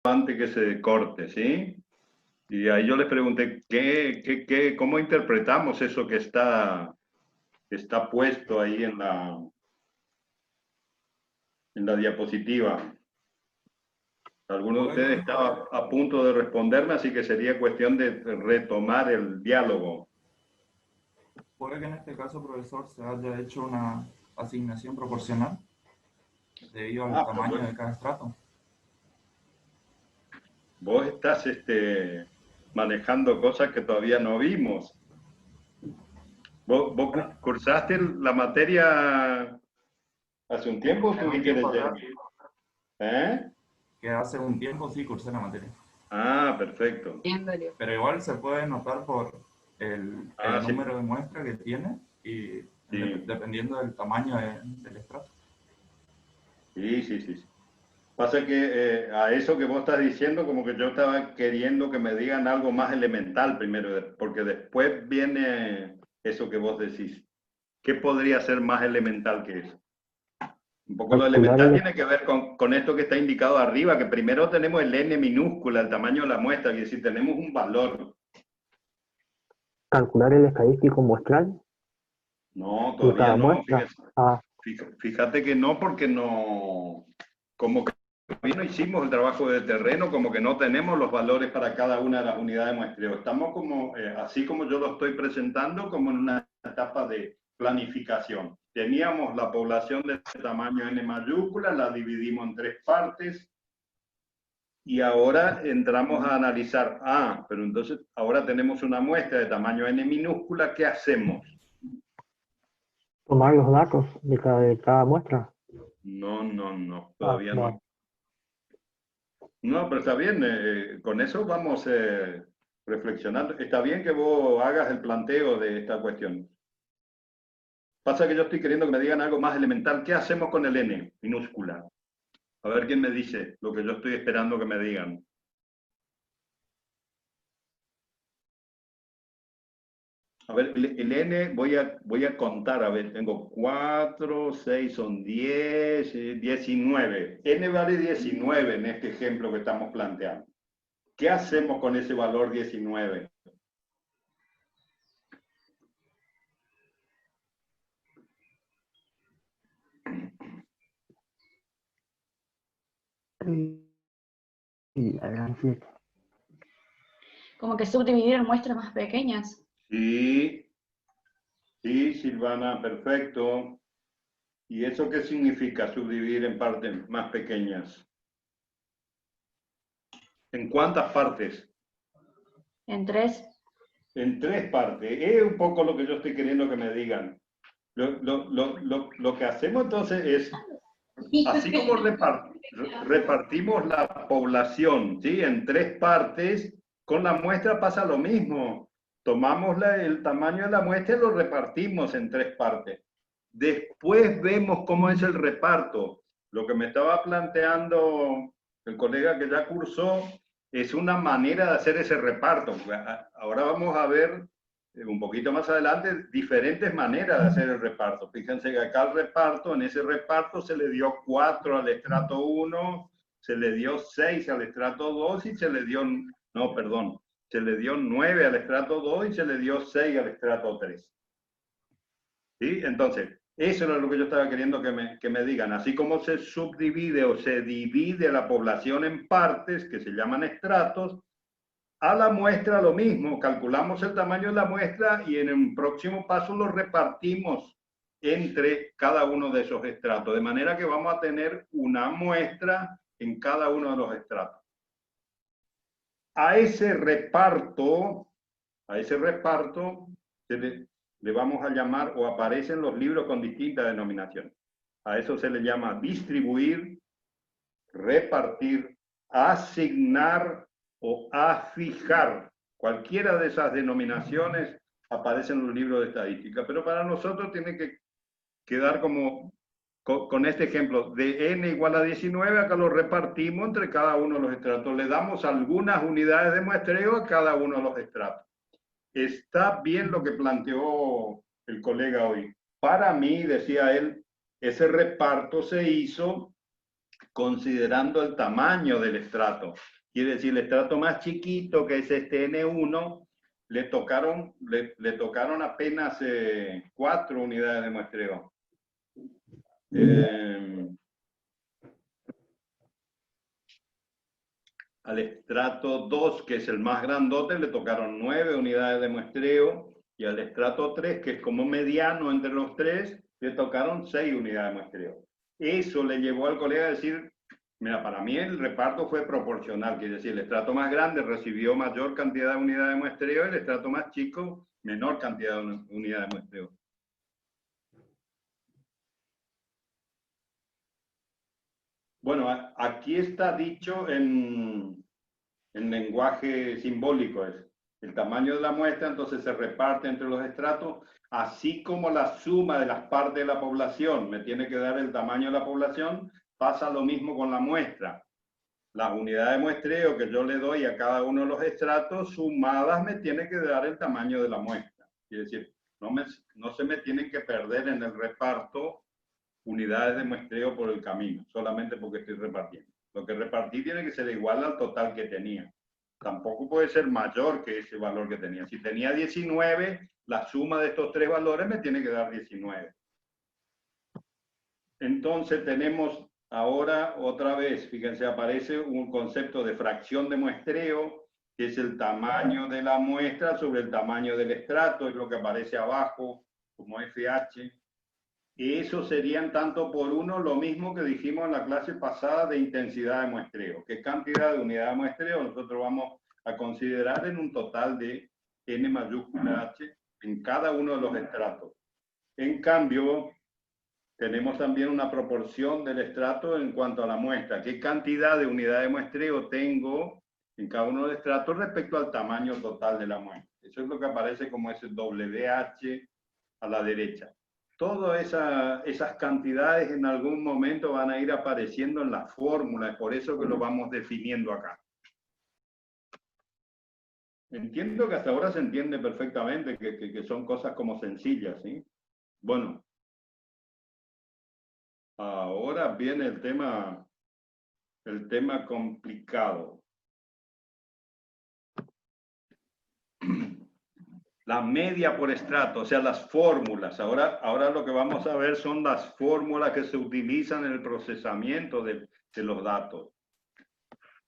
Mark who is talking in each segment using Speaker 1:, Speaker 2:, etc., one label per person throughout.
Speaker 1: antes que se corte, ¿sí? Y ahí yo les pregunté, ¿cómo interpretamos eso que está puesto ahí en la diapositiva? Alguno de ustedes
Speaker 2: Puede,
Speaker 1: estaba a punto de responderme, así que sería cuestión de retomar el diálogo.
Speaker 2: puede que en este caso, profesor, se haya hecho una asignación proporcional debido al
Speaker 1: Ah, pero
Speaker 2: tamaño de cada estrato.
Speaker 1: vos estás manejando cosas que todavía no vimos. ¿Vos
Speaker 2: Bueno,
Speaker 1: cursaste la materia hace un tiempo o
Speaker 2: en un
Speaker 1: tuviste
Speaker 2: tiempo
Speaker 1: leyendo?
Speaker 2: atrás,
Speaker 1: ¿Eh?
Speaker 2: que hace un tiempo sí cursé la materia.
Speaker 1: Ah, perfecto.
Speaker 3: Bien, Darío.
Speaker 2: Pero igual se puede notar por
Speaker 1: Ah,
Speaker 2: el
Speaker 1: sí,
Speaker 2: número de muestra que tiene y
Speaker 1: sí,
Speaker 2: dependiendo del tamaño del estrato.
Speaker 1: sí, sí, sí. Pasa que a eso que vos estás diciendo, como que yo estaba queriendo que me digan algo más elemental primero, porque después viene eso que vos decís. ¿Qué podría ser más elemental que eso? Un poco lo
Speaker 4: Calcular
Speaker 1: elemental
Speaker 4: el,
Speaker 1: tiene que ver con esto que está indicado arriba, que primero tenemos el n minúscula, el tamaño de la muestra, y decir, tenemos un valor.
Speaker 4: calcular el estadístico muestral
Speaker 1: No,
Speaker 4: de
Speaker 1: todavía
Speaker 4: cada
Speaker 1: no,
Speaker 4: muestra.
Speaker 1: fíjate,
Speaker 4: Ah,
Speaker 1: fíjate que no, porque no, como que todavía no hicimos el trabajo de terreno, como que no tenemos los valores para cada una de las unidades de muestreo. Estamos como, así como yo lo estoy presentando, como en una etapa de planificación. Teníamos la población de tamaño n mayúscula, la dividimos en tres partes, y ahora entramos a analizar, pero entonces ahora tenemos una muestra de tamaño n minúscula, ¿qué hacemos?
Speaker 4: tomar los datos de cada muestra.
Speaker 1: No, no, no,
Speaker 4: Ah,
Speaker 1: todavía no.
Speaker 4: bueno.
Speaker 1: No, pero está bien, con eso vamos reflexionando. Está bien que vos hagas el planteo de esta cuestión. Pasa que yo estoy queriendo que me digan algo más elemental. ¿Qué hacemos con el n minúscula? A ver quién me dice lo que yo estoy esperando que me digan. A ver, el n voy a contar. A ver, tengo 4, 6 son 10, 19. N vale 19 en este ejemplo que estamos planteando. ¿Qué hacemos con ese valor 19?
Speaker 4: Y la gran siete.
Speaker 3: Como que subdividir en muestras más pequeñas.
Speaker 1: Sí, sí, Silvana, perfecto. ¿Y eso qué significa subdividir en partes más pequeñas? ¿En cuántas partes?
Speaker 3: En 3.
Speaker 1: En tres partes. Es un poco lo que yo estoy queriendo que me digan. Lo que hacemos entonces es, así como repartimos la población, ¿sí? En tres partes, con la muestra pasa lo mismo. Tomamos el tamaño de la muestra y lo repartimos en tres partes. Después vemos cómo es el reparto. Lo que me estaba planteando el colega que ya cursó es una manera de hacer ese reparto. Ahora vamos a ver un poquito más adelante diferentes maneras de hacer el reparto. Fíjense que acá el reparto, en ese reparto se le dio 4 al estrato 1, se le dio 6 al estrato 2 y se le dio, no, perdón, se le dio 9 al estrato 2 y se le dio 6 al estrato 3. ¿Sí? Entonces, eso era lo que yo estaba queriendo que me digan. Así como se subdivide o se divide la población en partes, que se llaman estratos, a la muestra lo mismo. Calculamos el tamaño de la muestra y en un próximo paso lo repartimos entre cada uno de esos estratos. De manera que vamos a tener una muestra en cada uno de los estratos. A ese reparto le vamos a llamar, o aparecen los libros con distintas denominaciones. A eso se le llama distribuir, repartir, asignar o afijar. Cualquiera de esas denominaciones aparece en los libros de estadística, pero para nosotros tiene que quedar como con este ejemplo de n igual a 19, acá lo repartimos entre cada uno de los estratos. Le damos algunas unidades de muestreo a cada uno de los estratos. Está bien lo que planteó el colega hoy. Para mí, decía él, ese reparto se hizo considerando el tamaño del estrato. Quiere decir, el estrato más chiquito, que es este N1, le tocaron apenas 4 unidades de muestreo. Al estrato 2, que es el más grandote, le tocaron 9 unidades de muestreo, y al estrato 3, que es como mediano entre los tres, le tocaron 6 unidades de muestreo. Eso le llevó al colega a decir, mira, para mí el reparto fue proporcional, quiere decir, el estrato más grande recibió mayor cantidad de unidades de muestreo, y el estrato más chico, menor cantidad de unidades de muestreo. Bueno, aquí está dicho en lenguaje simbólico, es el tamaño de la muestra, entonces se reparte entre los estratos, así como la suma de las partes de la población me tiene que dar el tamaño de la población, pasa lo mismo con la muestra. Las unidades de muestreo que yo le doy a cada uno de los estratos, sumadas me tiene que dar el tamaño de la muestra. Quiere decir, no se me tienen que perder en el reparto unidades de muestreo por el camino, solamente porque estoy repartiendo. Lo que repartí tiene que ser igual al total que tenía. Tampoco puede ser mayor que ese valor que tenía. Si tenía 19, la suma de estos 3 valores me tiene que dar 19. Entonces tenemos ahora otra vez, fíjense, aparece un concepto de fracción de muestreo, que es el tamaño de la muestra sobre el tamaño del estrato, es lo que aparece abajo como FH. Y eso serían tanto por uno lo mismo que dijimos en la clase pasada de intensidad de muestreo. ¿Qué cantidad de unidad de muestreo nosotros vamos a considerar en un total de N mayúscula H en cada uno de los estratos? En cambio, tenemos también una proporción del estrato en cuanto a la muestra. ¿Qué cantidad de unidad de muestreo tengo en cada uno de los estratos respecto al tamaño total de la muestra? Eso es lo que aparece como ese WH a la derecha. Todas esas cantidades en algún momento van a ir apareciendo en la fórmula, es por eso que lo vamos definiendo acá. Entiendo que hasta ahora se entiende perfectamente que son cosas como sencillas, ¿sí? Bueno, ahora viene el tema complicado. La media por estrato, o sea, las fórmulas. Ahora lo que vamos a ver son las fórmulas que se utilizan en el procesamiento de los datos.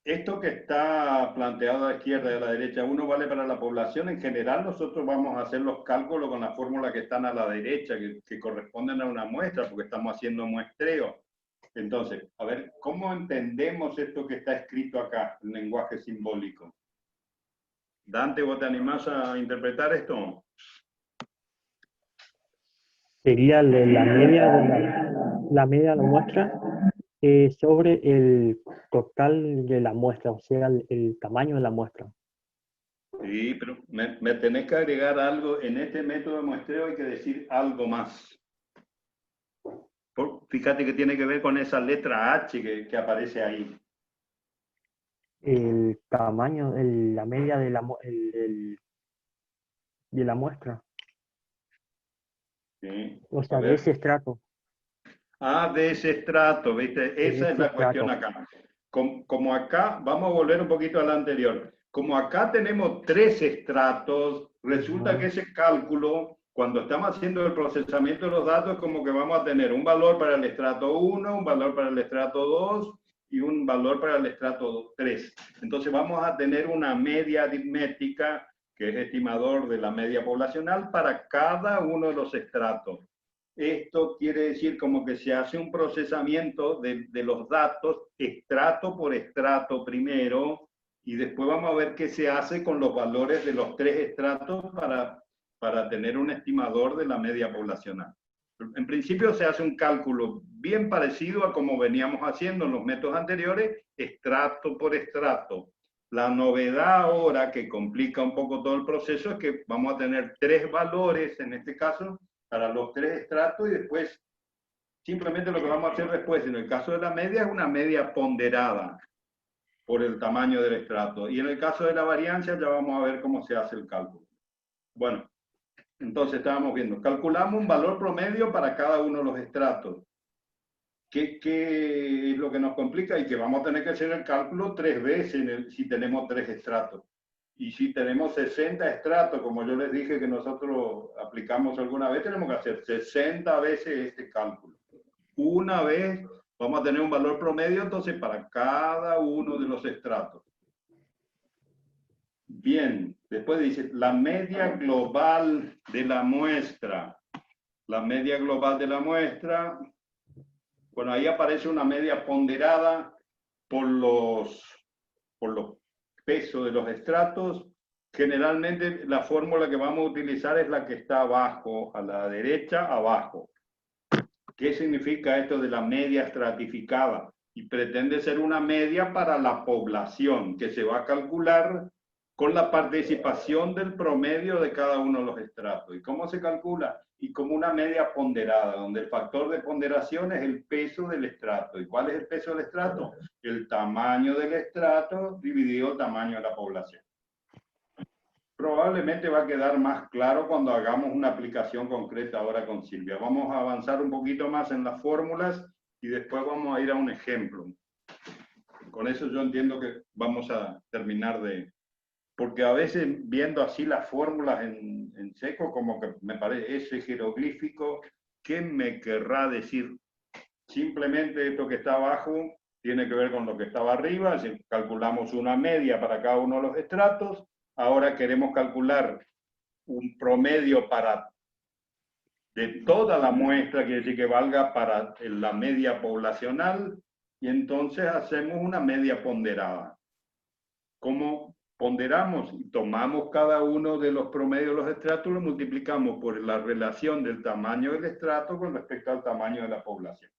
Speaker 1: Esto que está planteado a la izquierda y a la derecha, uno vale para la población. En general, nosotros vamos a hacer los cálculos con las fórmulas que están a la derecha, que corresponden a una muestra, porque estamos haciendo muestreo. Entonces, a ver, ¿cómo entendemos esto que está escrito acá, el lenguaje simbólico? Dante, ¿vos te animás a interpretar esto?
Speaker 4: Sería la media de la muestra sobre el total de la muestra, o sea, el tamaño de la muestra.
Speaker 1: Sí, pero me tenés que agregar algo. En este método de muestreo hay que decir algo más. Fíjate que tiene que ver con esa letra H que aparece ahí.
Speaker 4: El tamaño, la media de la muestra.
Speaker 1: Sí.
Speaker 4: O sea, de ese estrato.
Speaker 1: Ah, de ese estrato, ¿viste? Esa es la cuestión acá. Como acá, vamos a volver un poquito a la anterior. Como acá tenemos 3 estratos, resulta que ese cálculo, cuando estamos haciendo el procesamiento de los datos, como que vamos a tener un valor para el estrato 1, un valor para el estrato 2 y un valor para el estrato 3. Entonces vamos a tener una media aritmética, que es estimador de la media poblacional, para cada uno de los estratos. Esto quiere decir como que se hace un procesamiento de los datos estrato por estrato primero, y después vamos a ver qué se hace con los valores de los 3 estratos para tener un estimador de la media poblacional. En principio se hace un cálculo bien parecido a como veníamos haciendo en los métodos anteriores, estrato por estrato. La novedad ahora que complica un poco todo el proceso es que vamos a tener 3 valores en este caso para los 3 estratos, y después simplemente lo que vamos a hacer después, en el caso de la media, es una media ponderada por el tamaño del estrato. Y en el caso de la varianza ya vamos a ver cómo se hace el cálculo. Bueno, entonces estábamos viendo, calculamos un valor promedio para cada uno de los estratos. ¿Qué es lo que nos complica? Y que vamos a tener que hacer el cálculo 3 veces si tenemos 3 estratos. Y si tenemos 60 estratos, como yo les dije que nosotros aplicamos alguna vez, tenemos que hacer 60 veces este cálculo. Una vez vamos a tener un valor promedio, entonces, para cada uno de los estratos. Bien, después dice, la media global de la muestra. La media global de la muestra, bueno, ahí aparece una media ponderada por los pesos de los estratos. Generalmente la fórmula que vamos a utilizar es la que está abajo, a la derecha, abajo. ¿Qué significa esto de la media estratificada? Y pretende ser una media para la población, que se va a calcular con la participación del promedio de cada uno de los estratos. ¿Y cómo se calcula? Y como una media ponderada, donde el factor de ponderación es el peso del estrato. ¿Y cuál es el peso del estrato? El tamaño del estrato dividido el tamaño de la población. Probablemente va a quedar más claro cuando hagamos una aplicación concreta ahora con Silvia. Vamos a avanzar un poquito más en las fórmulas y después vamos a ir a un ejemplo. Con eso yo entiendo que vamos a terminar de... Porque a veces viendo así las fórmulas en seco, como que me parece ese jeroglífico, ¿qué me querrá decir? Simplemente esto que está abajo tiene que ver con lo que estaba arriba. Si calculamos una media para cada uno de los estratos, ahora queremos calcular un promedio de toda la muestra, quiere decir que valga para la media poblacional, y entonces hacemos una media ponderada. ¿Cómo ponderamos? Y tomamos cada uno de los promedios de los estratos, lo multiplicamos por la relación del tamaño del estrato con respecto al tamaño de la población.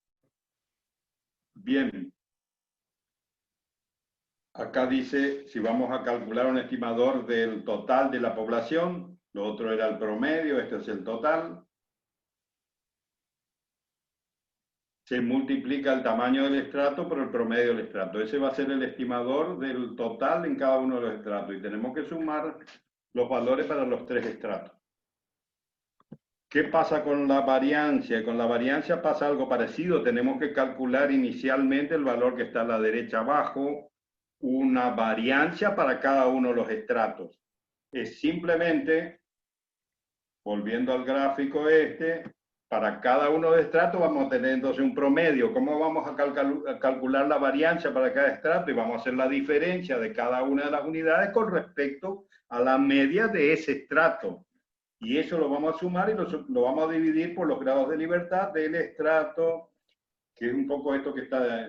Speaker 1: Bien. Acá dice, si vamos a calcular un estimador del total de la población, lo otro era el promedio, este es el total. Se multiplica el tamaño del estrato por el promedio del estrato. Ese va a ser el estimador del total en cada uno de los estratos. Y tenemos que sumar los valores para los 3 estratos. ¿Qué pasa con la variancia? Con la variancia pasa algo parecido. Tenemos que calcular inicialmente el valor que está a la derecha abajo, una variancia para cada uno de los estratos. Es simplemente, volviendo al gráfico para cada uno de los estratos vamos a tener entonces un promedio. ¿Cómo vamos a calcular la variancia para cada estrato? Y vamos a hacer la diferencia de cada una de las unidades con respecto a la media de ese estrato. Y eso lo vamos a sumar y lo vamos a dividir por los grados de libertad del estrato, que es un poco esto que está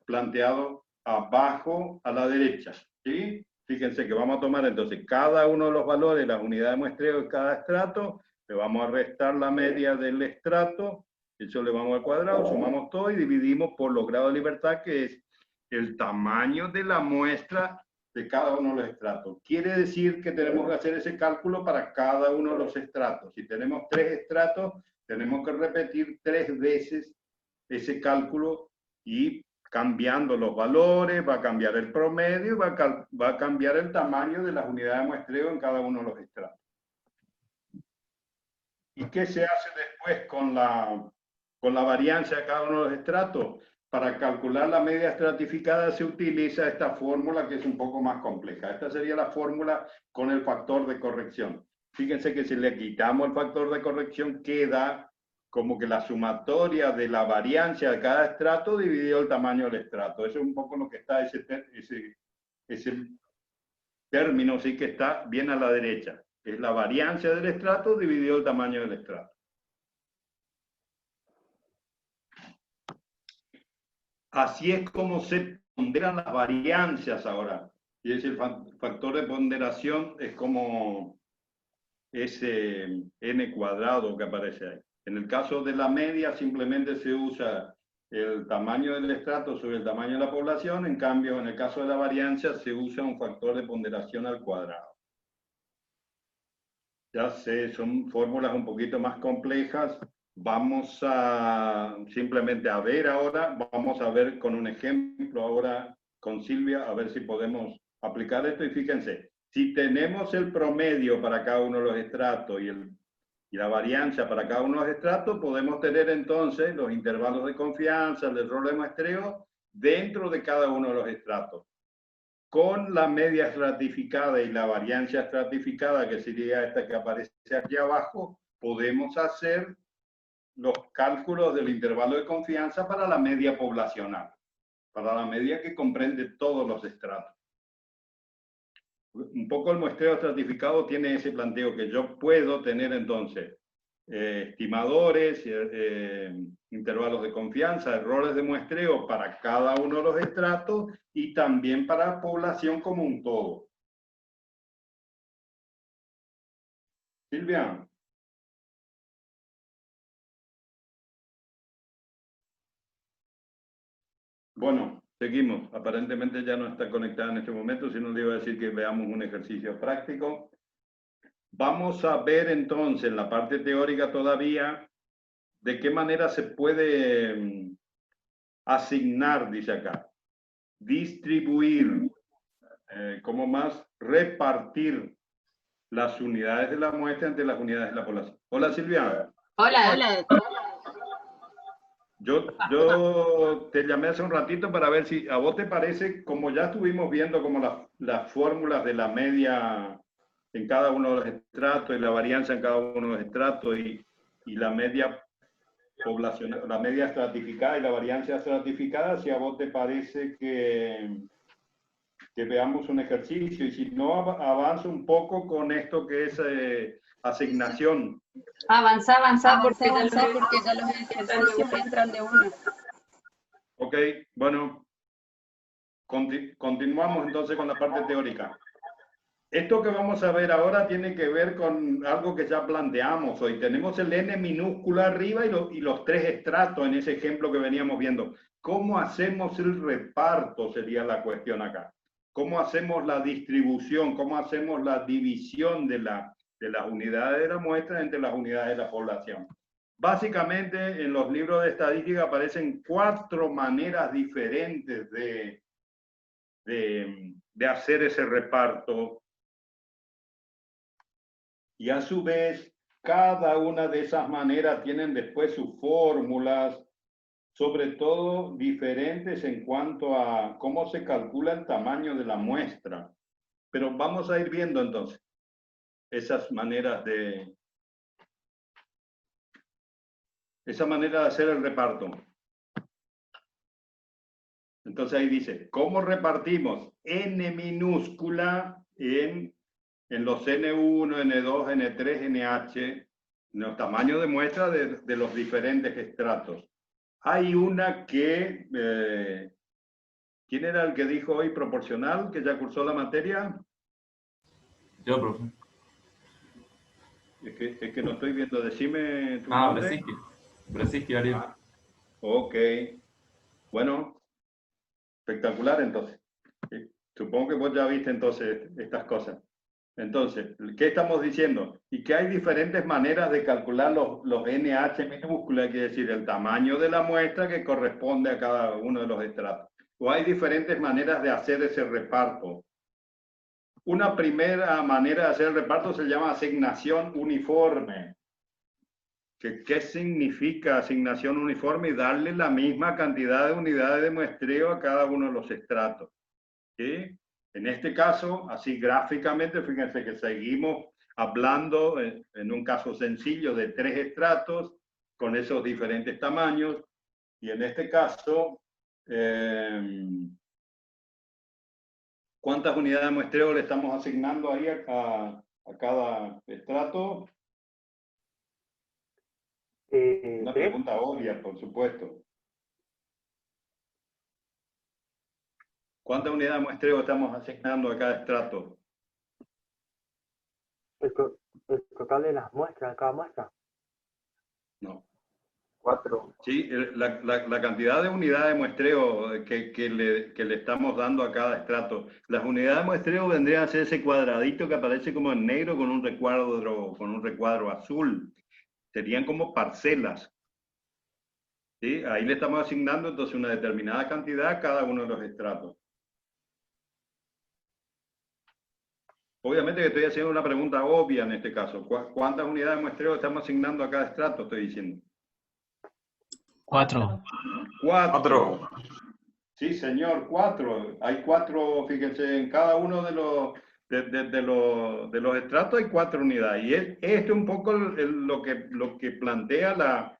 Speaker 1: planteado abajo a la derecha. ¿Sí? Fíjense que vamos a tomar entonces cada uno de los valores, las unidades de muestreo de cada estrato, le vamos a restar la media del estrato, eso le vamos al cuadrado, sumamos todo y dividimos por los grados de libertad, que es el tamaño de la muestra de cada uno de los estratos. Quiere decir que tenemos que hacer ese cálculo para cada uno de los estratos. Si tenemos 3 estratos, tenemos que repetir 3 veces ese cálculo y cambiando los valores, va a cambiar el promedio y va a cambiar el tamaño de las unidades de muestreo en cada uno de los estratos. ¿Y qué se hace después con la variancia de cada uno de los estratos? Para calcular la media estratificada se utiliza esta fórmula que es un poco más compleja. Esta sería la fórmula con el factor de corrección. Fíjense que si le quitamos el factor de corrección queda como que la sumatoria de la variancia de cada estrato dividido el tamaño del estrato. Eso es un poco lo que está ese término, sí que está bien a la derecha. Es la variancia del estrato dividido el tamaño del estrato. Así es como se ponderan las variancias ahora. Y es el factor de ponderación, es como ese n cuadrado que aparece ahí. En el caso de la media simplemente se usa el tamaño del estrato sobre el tamaño de la población. En cambio, en el caso de la variancia se usa un factor de ponderación al cuadrado. Ya sé, son fórmulas un poquito más complejas. Vamos a simplemente a ver ahora, vamos a ver con un ejemplo ahora con Silvia, a ver si podemos aplicar esto. Y fíjense, si tenemos el promedio para cada uno de los estratos y y la varianza para cada uno de los estratos, podemos tener entonces los intervalos de confianza, el error de muestreo dentro de cada uno de los estratos. Con la media estratificada y la varianza estratificada, que sería esta que aparece aquí abajo, podemos hacer los cálculos del intervalo de confianza para la media poblacional, para la media que comprende todos los estratos. Un poco el muestreo estratificado tiene ese planteo que yo puedo tener entonces estimadores, intervalos de confianza, errores de muestreo para cada uno de los estratos y también para población como un todo. Silvia. Bueno, seguimos. Aparentemente ya no está conectada en este momento, si no le iba a decir que veamos un ejercicio práctico. Vamos a ver entonces en la parte teórica todavía de qué manera se puede asignar, dice acá, distribuir, ¿cómo más? Repartir las unidades de la muestra entre las unidades de la población. Hola, Silvia.
Speaker 3: Hola.
Speaker 1: Yo te llamé hace un ratito para ver si a vos te parece, como ya estuvimos viendo como las fórmulas de la media en cada uno de los estratos y la varianza en cada uno de los estratos y la media poblacional, la media estratificada y la varianza estratificada, si a vos te parece que veamos un ejercicio, y si no, avanzo un poco con esto que es asignación.
Speaker 3: Avanza porque ya los ejercicios entran de uno.
Speaker 1: Ok, bueno, continuamos entonces con la parte teórica. Esto que vamos a ver ahora tiene que ver con algo que ya planteamos hoy. Tenemos el n minúsculo arriba y los tres estratos en ese ejemplo que veníamos viendo. ¿Cómo hacemos el reparto? Sería la cuestión acá. ¿Cómo hacemos la distribución? ¿Cómo hacemos la división de las unidades de la muestra entre las unidades de la población? Básicamente, en los libros de estadística aparecen 4 maneras diferentes de hacer ese reparto. Y a su vez, cada una de esas maneras tienen después sus fórmulas, sobre todo diferentes en cuanto a cómo se calcula el tamaño de la muestra. Pero vamos a ir viendo entonces esas maneras de hacer el reparto. Entonces ahí dice, ¿cómo repartimos n minúscula en los N1, N2, N3, NH, los tamaños de muestra de los diferentes estratos? Hay una que, ¿quién era el que dijo hoy proporcional, que ya cursó la materia?
Speaker 2: Yo, profe.
Speaker 1: Es que no estoy viendo, decime tu nombre.
Speaker 2: Brzezinski, Ariel.
Speaker 1: Ok, bueno, espectacular entonces. Supongo que vos ya viste entonces estas cosas. Entonces, ¿qué estamos diciendo? Y que hay diferentes maneras de calcular los NH minúsculas, quiere decir el tamaño de la muestra que corresponde a cada uno de los estratos. O hay diferentes maneras de hacer ese reparto. Una primera manera de hacer el reparto se llama asignación uniforme. ¿Qué significa asignación uniforme? Y darle la misma cantidad de unidades de muestreo a cada uno de los estratos. ¿Sí? En este caso, así gráficamente, fíjense que seguimos hablando en un caso sencillo de 3 estratos con esos diferentes tamaños. Y en este caso, ¿cuántas unidades de muestreo le estamos asignando ahí a cada estrato? Una pregunta obvia, por supuesto. ¿Cuántas unidades de muestreo estamos asignando a cada estrato?
Speaker 4: El total de las muestras, cada muestra.
Speaker 1: No.
Speaker 2: 4.
Speaker 1: Sí, la cantidad de unidades de muestreo que le estamos dando a cada estrato. Las unidades de muestreo vendrían a ser ese cuadradito que aparece como en negro con un recuadro azul. Serían como parcelas. ¿Sí? Ahí le estamos asignando entonces una determinada cantidad a cada uno de los estratos. Obviamente que estoy haciendo una pregunta obvia en este caso. ¿Cuántas unidades de muestreo estamos asignando a cada estrato? Estoy diciendo.
Speaker 5: 4.
Speaker 1: 4. Sí, señor, 4. Hay 4, fíjense, en cada uno de los estratos hay 4 unidades. Y esto es un poco lo que plantea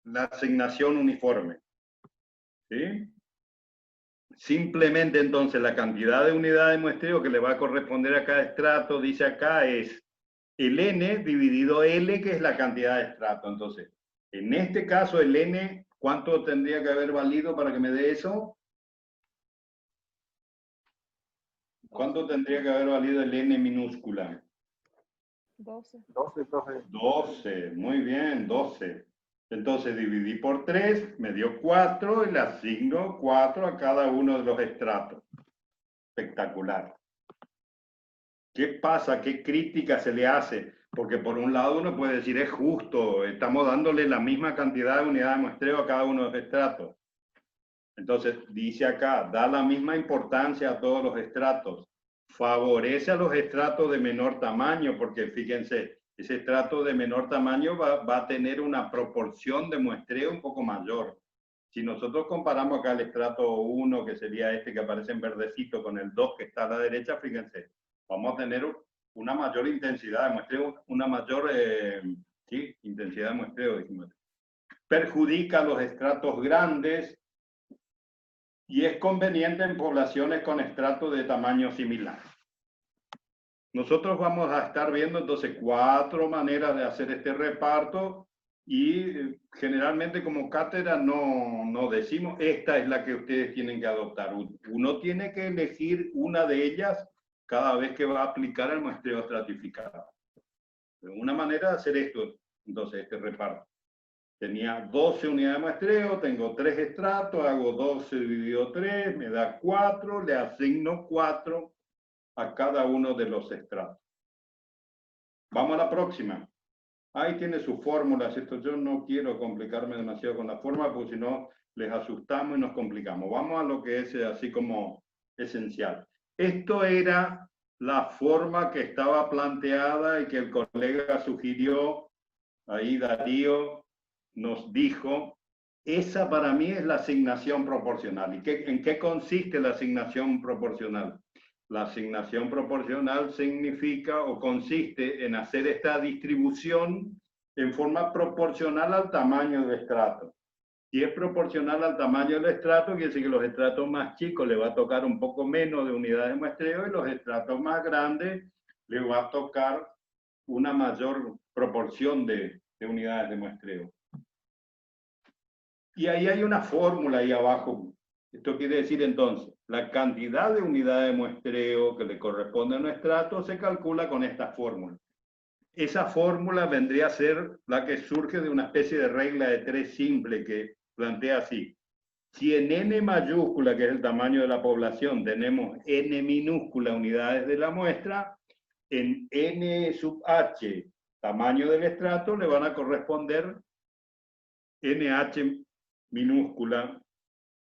Speaker 1: la asignación uniforme. ¿Sí? Simplemente entonces la cantidad de unidades de muestreo que le va a corresponder a cada estrato, dice acá, es el n dividido L, que es la cantidad de estrato. Entonces, en este caso el n, ¿cuánto tendría que haber valido para que me dé eso? ¿Cuánto tendría que haber valido el n minúscula?
Speaker 3: 12.
Speaker 1: 12, muy bien, 12. Entonces dividí por 3, me dio 4 y le asigno 4 a cada uno de los estratos. Espectacular. ¿Qué pasa? ¿Qué crítica se le hace? Porque por un lado uno puede decir, es justo, estamos dándole la misma cantidad de unidades de muestreo a cada uno de los estratos. Entonces, dice acá, da la misma importancia a todos los estratos. Favorece a los estratos de menor tamaño, porque fíjense, ese estrato de menor tamaño va a tener una proporción de muestreo un poco mayor. Si nosotros comparamos acá el estrato 1, que sería este que aparece en verdecito, con el 2 que está a la derecha, fíjense, vamos a tener una mayor intensidad de muestreo, una mayor intensidad de muestreo. Dijimos. Perjudica a los estratos grandes y es conveniente en poblaciones con estratos de tamaño similar. Nosotros vamos a estar viendo entonces 4 maneras de hacer este reparto y generalmente como cátedra no decimos esta es la que ustedes tienen que adoptar. Uno tiene que elegir una de ellas cada vez que va a aplicar el muestreo estratificado. Una manera de hacer esto, entonces, este reparto. Tenía 12 unidades de muestreo, tengo 3 estratos, hago 12 dividido 3, me da 4, le asigno 4 a cada uno de los estratos. Vamos a la próxima. Ahí tiene sus fórmulas. Esto yo no quiero complicarme demasiado con la fórmula, porque si no les asustamos y nos complicamos. Vamos a lo que es así como esencial. Esto era la forma que estaba planteada y que el colega sugirió, ahí Darío nos dijo, esa para mí es la asignación proporcional. ¿Y en qué consiste la asignación proporcional? La asignación proporcional significa o consiste en hacer esta distribución en forma proporcional al tamaño del estrato. Si es proporcional al tamaño del estrato, quiere decir que los estratos más chicos le va a tocar un poco menos de unidades de muestreo y los estratos más grandes le va a tocar una mayor proporción de unidades de muestreo. Y ahí hay una fórmula ahí abajo. Esto quiere decir entonces, la cantidad de unidades de muestreo que le corresponde a un estrato se calcula con esta fórmula. Esa fórmula vendría a ser la que surge de una especie de regla de 3 simple que plantea así. Si en n mayúscula, que es el tamaño de la población, tenemos n minúscula unidades de la muestra, en n sub h, tamaño del estrato, le van a corresponder nh minúscula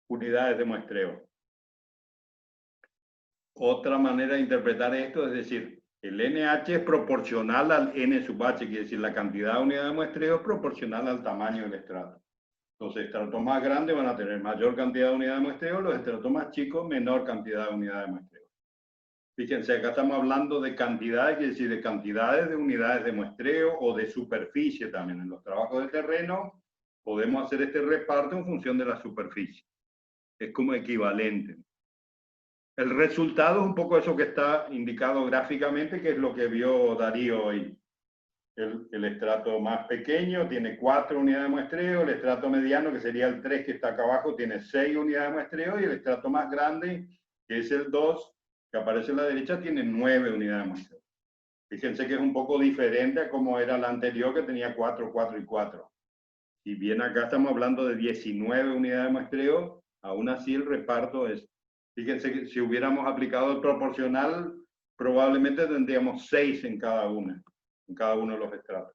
Speaker 1: unidades de muestreo. Otra manera de interpretar esto es decir, el NH es proporcional al N sub H, quiere decir la cantidad de unidades de muestreo es proporcional al tamaño del estrato. Los estratos más grandes van a tener mayor cantidad de unidades de muestreo, los estratos más chicos menor cantidad de unidades de muestreo. Fíjense, acá estamos hablando de cantidades, quiere decir de cantidades de unidades de muestreo o de superficie también. En los trabajos de terreno podemos hacer este reparto en función de la superficie. Es como equivalente. El resultado es un poco eso que está indicado gráficamente, que es lo que vio Darío hoy. El estrato más pequeño tiene 4 unidades de muestreo, el estrato mediano, que sería el 3 que está acá abajo, tiene 6 unidades de muestreo, y el estrato más grande, que es el 2, que aparece a la derecha, tiene 9 unidades de muestreo. Fíjense que es un poco diferente a como era la anterior, que tenía 4, 4 y 4. Si bien acá estamos hablando de 19 unidades de muestreo, aún así el reparto es... Fíjense que si hubiéramos aplicado el proporcional, probablemente tendríamos 6 en cada uno de los estratos.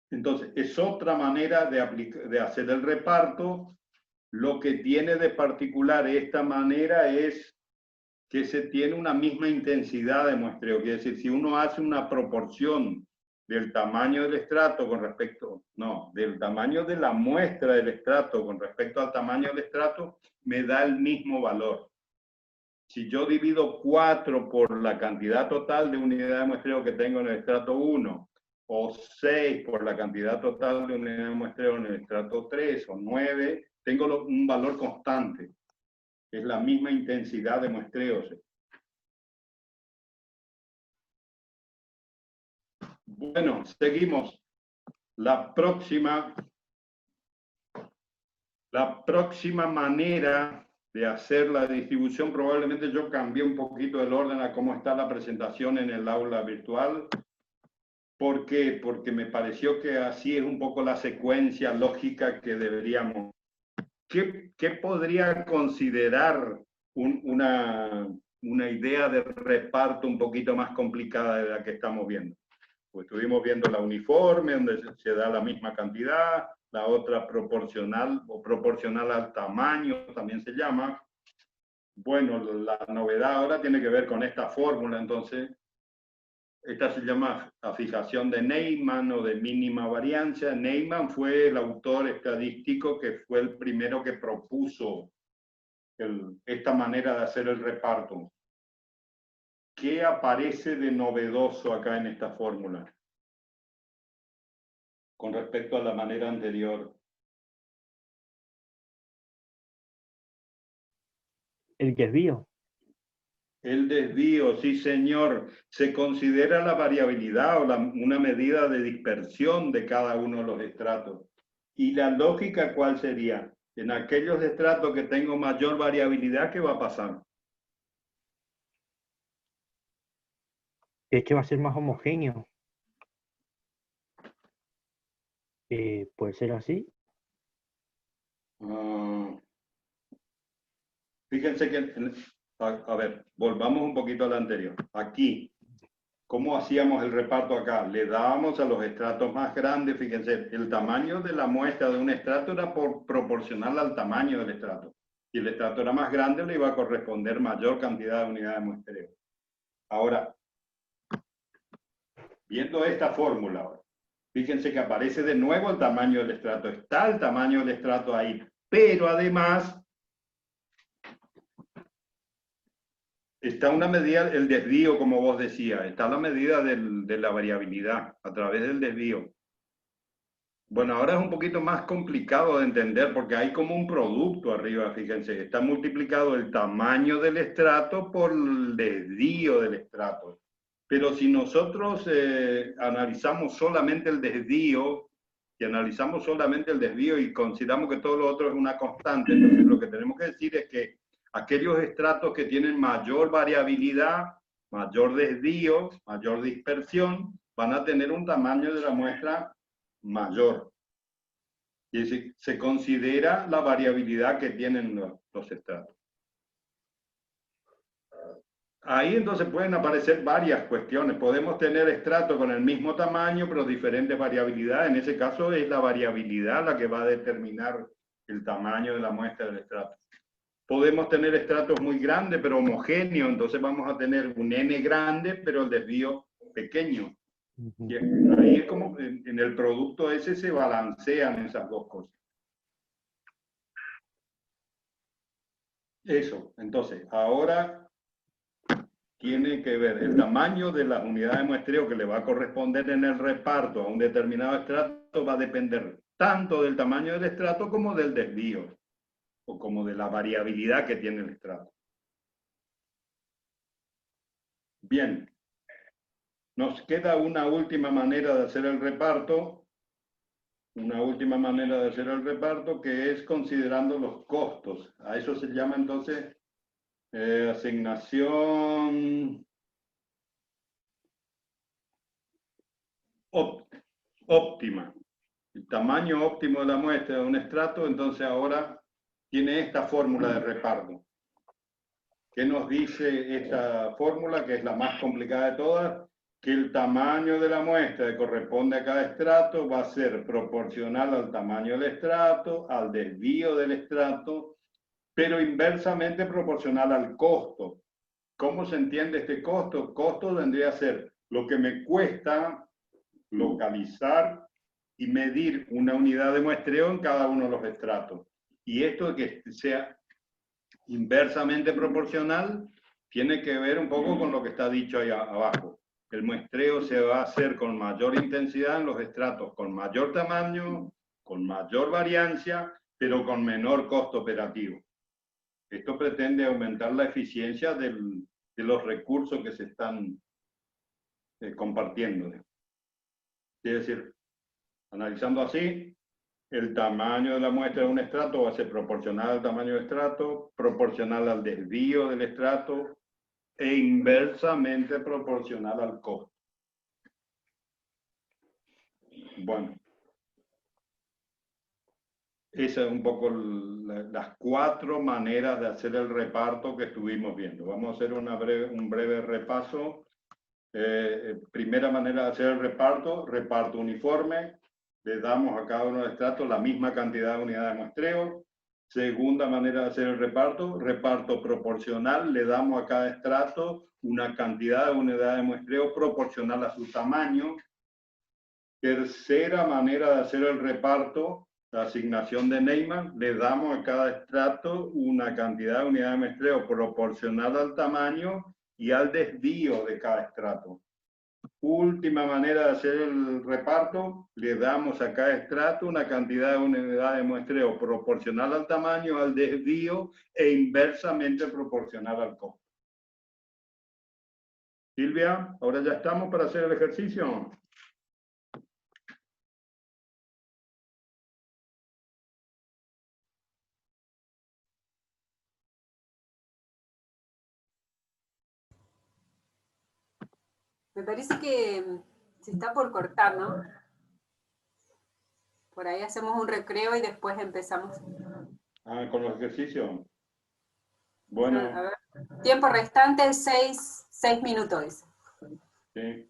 Speaker 1: Entonces, es otra manera de hacer el reparto. Lo que tiene de particular esta manera es que se tiene una misma intensidad de muestreo. Quiere decir, si uno hace una proporción del tamaño del estrato con respecto, no, del tamaño de la muestra del estrato con respecto al tamaño del estrato, me da el mismo valor. Si yo divido 4 por la cantidad total de unidades de muestreo que tengo en el estrato 1, o 6 por la cantidad total de unidades de muestreo en el estrato 3, o 9, tengo un valor constante. Es la misma intensidad de muestreos. Bueno, seguimos. La próxima manera de hacer la distribución, probablemente yo cambié un poquito el orden a cómo está la presentación en el aula virtual. ¿Por qué? Porque me pareció que así es un poco la secuencia lógica que deberíamos. ¿Qué podría considerar una idea de reparto un poquito más complicada de la que estamos viendo? Pues estuvimos viendo la uniforme, donde se da la misma cantidad, la otra proporcional o proporcional al tamaño, también se llama. Bueno, la novedad ahora tiene que ver con esta fórmula, entonces. Esta se llama la fijación de Neyman o de mínima varianza. Neyman fue el autor estadístico que fue el primero que propuso esta manera de hacer el reparto. ¿Qué aparece de novedoso acá en esta fórmula con respecto a la manera anterior?
Speaker 4: El desvío.
Speaker 1: El desvío, sí señor. Se considera la variabilidad o una medida de dispersión de cada uno de los estratos. ¿Y la lógica cuál sería? En aquellos estratos que tengo mayor variabilidad, ¿qué va a pasar?
Speaker 4: Es que va a ser más homogéneo. ¿Puede ser así?
Speaker 1: Fíjense que, a ver, volvamos un poquito a la anterior. Aquí, ¿cómo hacíamos el reparto acá? Le dábamos a los estratos más grandes, fíjense, el tamaño de la muestra de un estrato era proporcional al tamaño del estrato. Si el estrato era más grande, le iba a corresponder mayor cantidad de unidades de muestreo. Ahora, viendo esta fórmula ahora, fíjense que aparece de nuevo el tamaño del estrato. Está el tamaño del estrato ahí, pero además está una medida, el desvío, como vos decías, está la medida de la variabilidad a través del desvío. Bueno, ahora es un poquito más complicado de entender porque hay como un producto arriba, fíjense, está multiplicado el tamaño del estrato por el desvío del estrato. Pero si nosotros analizamos solamente el desvío, y consideramos que todo lo otro es una constante, entonces lo que tenemos que decir es que aquellos estratos que tienen mayor variabilidad, mayor desvío, mayor dispersión, van a tener un tamaño de la muestra mayor. Y es decir, se considera la variabilidad que tienen los estratos. Ahí entonces pueden aparecer varias cuestiones. Podemos tener estratos con el mismo tamaño, pero diferentes variabilidades. En ese caso es la variabilidad la que va a determinar el tamaño de la muestra del estrato. Podemos tener estratos muy grandes, pero homogéneos. Entonces vamos a tener un N grande, pero el desvío pequeño. Y ahí es como en el producto ese se balancean esas dos cosas. Eso, entonces, ahora tiene que ver el tamaño de las unidades de muestreo que le va a corresponder en el reparto a un determinado estrato, va a depender tanto del tamaño del estrato como del desvío, o como de la variabilidad que tiene el estrato. Bien. Nos queda una última manera de hacer el reparto, que es considerando los costos. A eso se llama entonces asignación óptima. El tamaño óptimo de la muestra de un estrato, entonces ahora tiene esta fórmula de reparto. ¿Qué nos dice esta fórmula, que es la más complicada de todas? Que el tamaño de la muestra que corresponde a cada estrato va a ser proporcional al tamaño del estrato, al desvío del estrato, pero inversamente proporcional al costo. ¿Cómo se entiende este costo? Costo vendría a ser lo que me cuesta localizar y medir una unidad de muestreo en cada uno de los estratos. Y esto de que sea inversamente proporcional tiene que ver un poco con lo que está dicho ahí abajo. El muestreo se va a hacer con mayor intensidad en los estratos con mayor tamaño, con mayor variancia, pero con menor costo operativo. Esto pretende aumentar la eficiencia de los recursos que se están compartiendo. Es decir, analizando así, el tamaño de la muestra de un estrato va a ser proporcional al tamaño del estrato, proporcional al desvío del estrato e inversamente proporcional al costo. Bueno, esas son un poco las 4 maneras de hacer el reparto que estuvimos viendo. Vamos a hacer un breve repaso. Primera manera de hacer el reparto, reparto uniforme. Le damos a cada uno de los estratos la misma cantidad de unidades de muestreo. Segunda manera de hacer el reparto, reparto proporcional. Le damos a cada estrato una cantidad de unidades de muestreo proporcional a su tamaño. Tercera manera de hacer el reparto, la asignación de Neyman. Le damos a cada estrato una cantidad de unidades de muestreo proporcional al tamaño y al desvío de cada estrato. Última manera de hacer el reparto, le damos a cada estrato una cantidad de unidades de muestreo proporcional al tamaño, al desvío e inversamente proporcional al costo. Silvia, ahora ya estamos para hacer el ejercicio.
Speaker 5: Me parece que se está por cortar, ¿no? Por ahí hacemos un recreo y después empezamos.
Speaker 1: Ah, con los ejercicios. Bueno.
Speaker 5: A ver, tiempo restante, 6 minutos.
Speaker 1: Sí.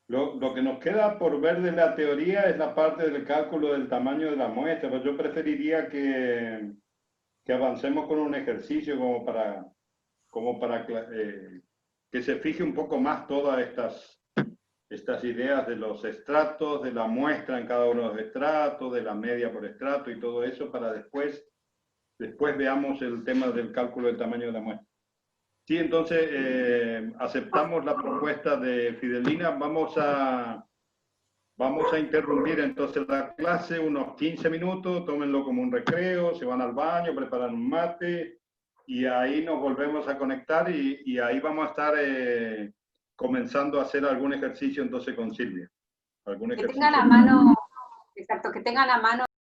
Speaker 1: Lo que nos queda por ver de la teoría es la parte del cálculo del tamaño de la muestra, pero yo preferiría que avancemos con un ejercicio como para que se fije un poco más todas estas ideas de los estratos, de la muestra en cada uno de los estratos, de la media por estrato y todo eso, para después veamos el tema del cálculo del tamaño de la muestra. Sí, entonces aceptamos la propuesta de Fidelina. Vamos a interrumpir entonces la clase unos 15 minutos, tómenlo como un recreo, se van al baño, preparan un mate y ahí nos volvemos a conectar y ahí vamos a estar comenzando a hacer algún ejercicio entonces con Silvia.
Speaker 5: Que tengan a mano, exacto, que tengan a mano